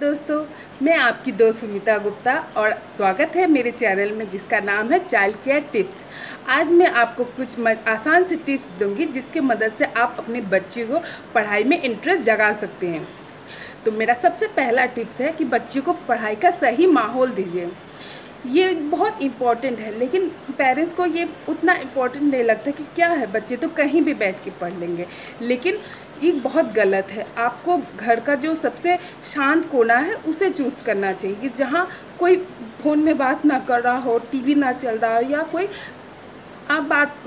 दोस्तों, मैं आपकी दोस्त सुमिता गुप्ता और स्वागत है मेरे चैनल में जिसका नाम है चाइल्ड केयर टिप्स। आज मैं आपको कुछ आसान सी टिप्स दूंगी जिसके मदद से आप अपने बच्चे को पढ़ाई में इंटरेस्ट जगा सकते हैं। तो मेरा सबसे पहला टिप्स है कि बच्चे को पढ़ाई का सही माहौल दीजिए। ये बहुत इम्पॉर्टेंट है, लेकिन पेरेंट्स को ये उतना इम्पॉर्टेंट नहीं लगता कि क्या है, बच्चे तो कहीं भी बैठ के पढ़ लेंगे। लेकिन ये बहुत गलत है। आपको घर का जो सबसे शांत कोना है उसे चूज़ करना चाहिए कि जहाँ कोई फ़ोन में बात ना कर रहा हो, टीवी ना चल रहा हो या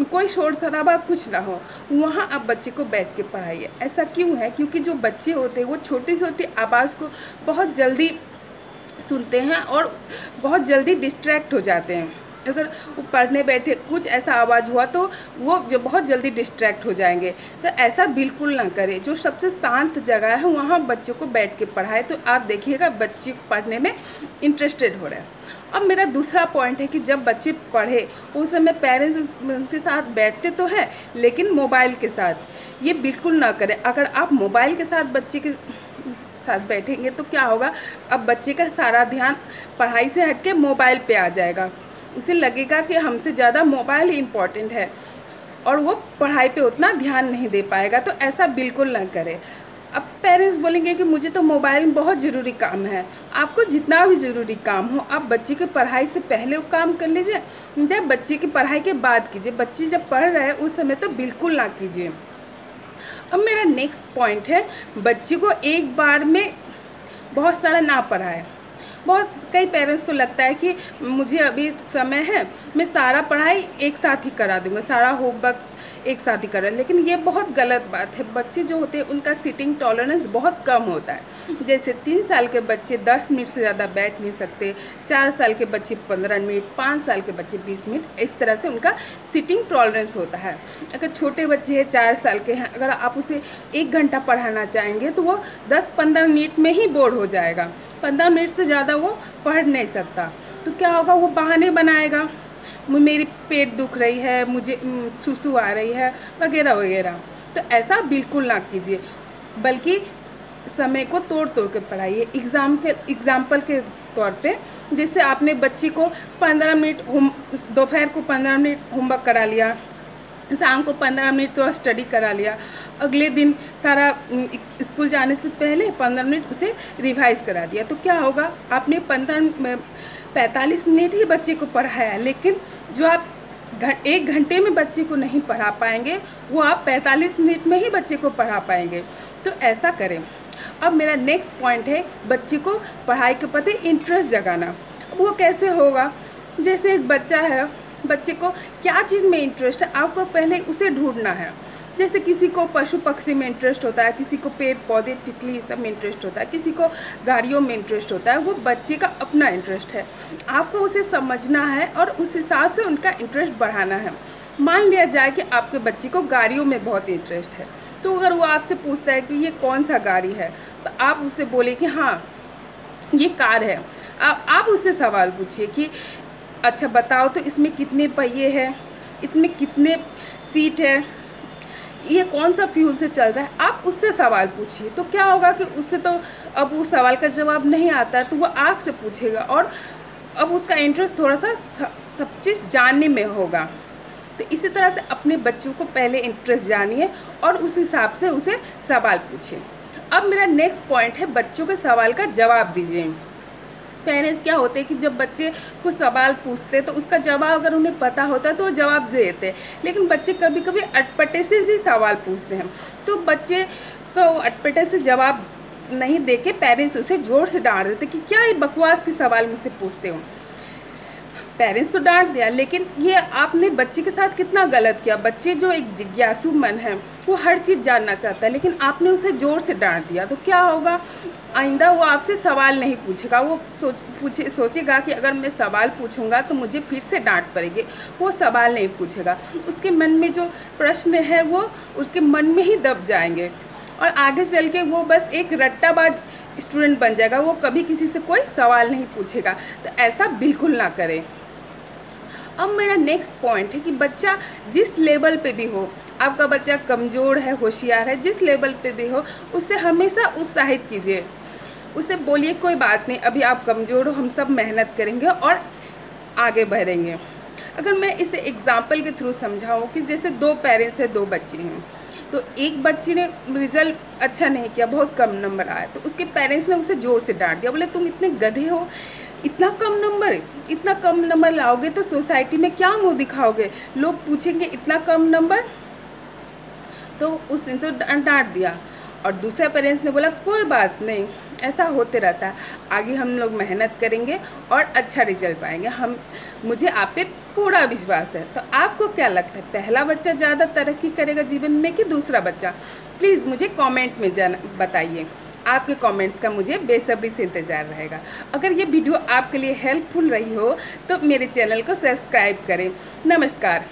कोई शोर शराबा कुछ ना हो, वहाँ आप बच्चे को बैठ के पढ़ाइए। ऐसा क्यों है? क्योंकि जो बच्चे होते हैं वो छोटी छोटी आवाज़ को बहुत जल्दी सुनते हैं और बहुत जल्दी डिस्ट्रैक्ट हो जाते हैं। अगर वो पढ़ने बैठे कुछ ऐसा आवाज़ हुआ तो वो जो बहुत जल्दी डिस्ट्रैक्ट हो जाएंगे। तो ऐसा बिल्कुल ना करें। जो सबसे शांत जगह है वहाँ बच्चों को बैठ के पढ़ाए तो आप देखिएगा बच्चे पढ़ने में इंटरेस्टेड हो रहे हैं। अब मेरा दूसरा पॉइंट है कि जब बच्चे पढ़े उस समय पेरेंट्स उनके साथ बैठते तो हैं, लेकिन मोबाइल के साथ ये बिल्कुल ना करें। अगर आप मोबाइल के साथ बच्चे के साथ बैठेंगे तो क्या होगा, अब बच्चे का सारा ध्यान पढ़ाई से हटके मोबाइल पे आ जाएगा। उसे लगेगा कि हमसे ज़्यादा मोबाइल ही इम्पॉर्टेंट है और वो पढ़ाई पे उतना ध्यान नहीं दे पाएगा। तो ऐसा बिल्कुल ना करें। अब पेरेंट्स बोलेंगे कि मुझे तो मोबाइल में बहुत ज़रूरी काम है। आपको जितना भी ज़रूरी काम हो आप बच्चे की पढ़ाई से पहले वो काम कर लीजिए या बच्चे की पढ़ाई के बाद कीजिए। बच्चे जब पढ़ रहे हैं उस समय तो बिल्कुल ना कीजिए। अब मेरा नेक्स्ट पॉइंट है, बच्चे को एक बार में बहुत सारा ना पढ़ाए। कई पेरेंट्स को लगता है कि मुझे अभी समय है, मैं सारा पढ़ाई एक साथ ही करा दूंगा, सारा होमवर्क एक साथ ही करा। लेकिन ये बहुत गलत बात है। बच्चे जो होते हैं उनका सिटिंग टॉलरेंस बहुत कम होता है। जैसे 3 साल के बच्चे 10 मिनट से ज़्यादा बैठ नहीं सकते, 4 साल के बच्चे 15 मिनट, 5 साल के बच्चे 20 मिनट, इस तरह से उनका सिटिंग टॉलरेंस होता है। अगर छोटे बच्चे हैं 4 साल के हैं, अगर आप उसे 1 घंटा पढ़ाना चाहेंगे तो वो 10-15 मिनट में ही बोर हो जाएगा। 15 मिनट से ज़्यादा वो पढ़ नहीं सकता। तो क्या होगा, वो बहाने बनाएगा, मेरी पेट दुख रही है, मुझे सुसु आ रही है वगैरह वगैरह। तो ऐसा बिल्कुल ना कीजिए, बल्कि समय को तोड़ तोड़ के पढ़ाइए। एग्ज़ाम्पल के तौर पे जैसे आपने बच्चे को 15 मिनट दोपहर को 15 मिनट होमवर्क करा लिया, शाम को 15 मिनट तो स्टडी करा लिया, अगले दिन सारा स्कूल जाने से पहले 15 मिनट उसे रिवाइज करा दिया। तो क्या होगा, आपने 45 मिनट ही बच्चे को पढ़ाया, लेकिन जो आप 1 घंटे में बच्चे को नहीं पढ़ा पाएंगे वो आप 45 मिनट में ही बच्चे को पढ़ा पाएंगे। तो ऐसा करें। अब मेरा नेक्स्ट पॉइंट है बच्चे को पढ़ाई के प्रति इंटरेस्ट जगाना। वो कैसे होगा? जैसे एक बच्चा है, बच्चे को क्या चीज़ में इंटरेस्ट है आपको पहले उसे ढूंढना है। जैसे किसी को पशु पक्षी में इंटरेस्ट होता है, किसी को पेड़ पौधे तितली सब में इंटरेस्ट होता है, किसी को गाड़ियों में इंटरेस्ट होता है। वो बच्चे का अपना इंटरेस्ट है, आपको उसे समझना है और उस हिसाब से उनका इंटरेस्ट बढ़ाना है। मान लिया जाए कि आपके बच्चे को गाड़ियों में बहुत इंटरेस्ट है, तो अगर वो आपसे पूछता है कि ये कौन सा गाड़ी है, तो आप उससे बोले कि हाँ ये कार है। आप उससे सवाल पूछिए कि अच्छा बताओ तो इसमें कितने पहिए हैं, इसमें कितने सीट है, ये कौन सा फ्यूल से चल रहा है। आप उससे सवाल पूछिए। तो क्या होगा कि उससे तो अब उस सवाल का जवाब नहीं आता है तो वो आपसे पूछेगा और अब उसका इंटरेस्ट थोड़ा सा सब चीज़ जानने में होगा। तो इसी तरह से अपने बच्चों को पहले इंटरेस्ट जानिए और उस हिसाब से उसे सवाल पूछिए। अब मेरा नेक्स्ट पॉइंट है बच्चों के सवाल का जवाब दीजिए। पेरेंट्स क्या होते हैं कि जब बच्चे कुछ सवाल पूछते हैं तो उसका जवाब अगर उन्हें पता होता है तो वो जवाब दे देते हैं, लेकिन बच्चे कभी कभी अटपटे से भी सवाल पूछते हैं। तो बच्चे को अटपटे से जवाब नहीं दे के पेरेंट्स उसे जोर से डांट देते कि क्या ये बकवास के सवाल मुझसे पूछते हो। पेरेंट्स तो डांट दिया, लेकिन ये आपने बच्चे के साथ कितना गलत किया। बच्चे जो एक जिज्ञासु मन है वो हर चीज़ जानना चाहता है, लेकिन आपने उसे ज़ोर से डांट दिया। तो क्या होगा, आइंदा वो आपसे सवाल नहीं पूछेगा। वो सोचेगा कि अगर मैं सवाल पूछूंगा तो मुझे फिर से डांट पड़ेगी। वो सवाल नहीं पूछेगा, उसके मन में जो प्रश्न है वो उसके मन में ही दब जाएंगे और आगे चल के वो बस एक रट्टाबाज स्टूडेंट बन जाएगा। वो कभी किसी से कोई सवाल नहीं पूछेगा। तो ऐसा बिल्कुल ना करें। अब मेरा नेक्स्ट पॉइंट है कि बच्चा जिस लेवल पे भी हो, आपका बच्चा कमज़ोर है, होशियार है, जिस लेवल पे भी हो, उससे हमेशा उत्साहित कीजिए। उसे बोलिए कोई बात नहीं, अभी आप कमज़ोर हो, हम सब मेहनत करेंगे और आगे बढ़ेंगे। अगर मैं इसे एग्ज़ाम्पल के थ्रू समझाऊँ कि जैसे 2 पेरेंट्स हैं, 2 बच्चे हैं, तो एक बच्चे ने रिज़ल्ट अच्छा नहीं किया, बहुत कम नंबर आया, तो उसके पेरेंट्स ने उसे ज़ोर से डांट दिया, बोले तुम इतने गधे हो, इतना कम नंबर लाओगे तो सोसाइटी में क्या मुंह दिखाओगे, लोग पूछेंगे इतना कम नंबर। तो उसने तो डांट दिया। और दूसरे पेरेंट्स ने बोला कोई बात नहीं, ऐसा होते रहता है, आगे हम लोग मेहनत करेंगे और अच्छा रिजल्ट पाएंगे, मुझे आप पे पूरा विश्वास है। तो आपको क्या लगता है, पहला बच्चा ज़्यादा तरक्की करेगा जीवन में कि दूसरा बच्चा? प्लीज़ मुझे कमेंट में बताइए। आपके कमेंट्स का मुझे बेसब्री से इंतज़ार रहेगा। अगर ये वीडियो आपके लिए हेल्पफुल रही हो तो मेरे चैनल को सब्सक्राइब करें। नमस्कार।